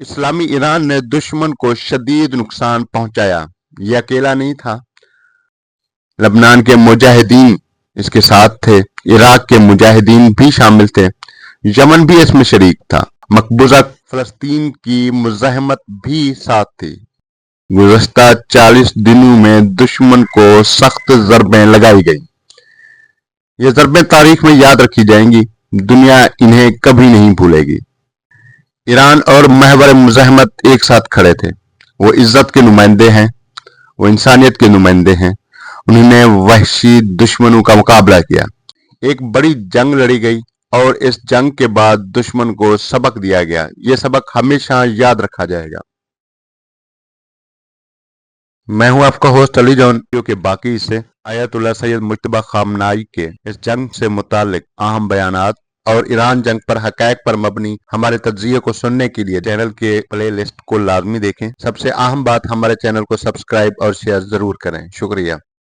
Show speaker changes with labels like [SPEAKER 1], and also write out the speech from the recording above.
[SPEAKER 1] इस्लामी Iran ने दुश्मन को शदीद नुकसान पहुंचाया। ये अकेला नहीं था, लबनान के मुजाहिदीन इसके साथ थे, इराक के मुजाहिदीन भी शामिल थे, यमन भी इसमें शरीक था, मकबूजा फलस्तीन की मुज़ाहमत भी साथ थी। गुज़श्ता 40 दिनों में दुश्मन को सख्त ज़रबें लगाई गई। ये ज़रबें तारीख में याद रखी जाएंगी, दुनिया इन्हें कभी नहीं भूलेगी। ईरान और महवर मुज़ाहमत एक साथ खड़े थे। वो इज्जत के नुमाइंदे हैं, वो इंसानियत के नुमाइंदे हैं। उन्होंने वहशी दुश्मनों का मुकाबला किया, एक बड़ी जंग लड़ी गई और इस जंग के बाद दुश्मन को सबक दिया गया। ये सबक हमेशा याद रखा जाएगा। मैं हूं आपका होस्ट अली जॉन। वीडियो के बाकी हिस्से आयतुल्लाह सैयद मुज्तबा खामनाई के इस जंग से मुतालिक अहम बयानात और ईरान जंग पर हकायक पर मबनी हमारे तज्जिये को सुनने के लिए चैनल के प्ले लिस्ट को लाजमी देखें। सबसे अहम बात, हमारे चैनल को सब्सक्राइब और शेयर जरूर करें। शुक्रिया।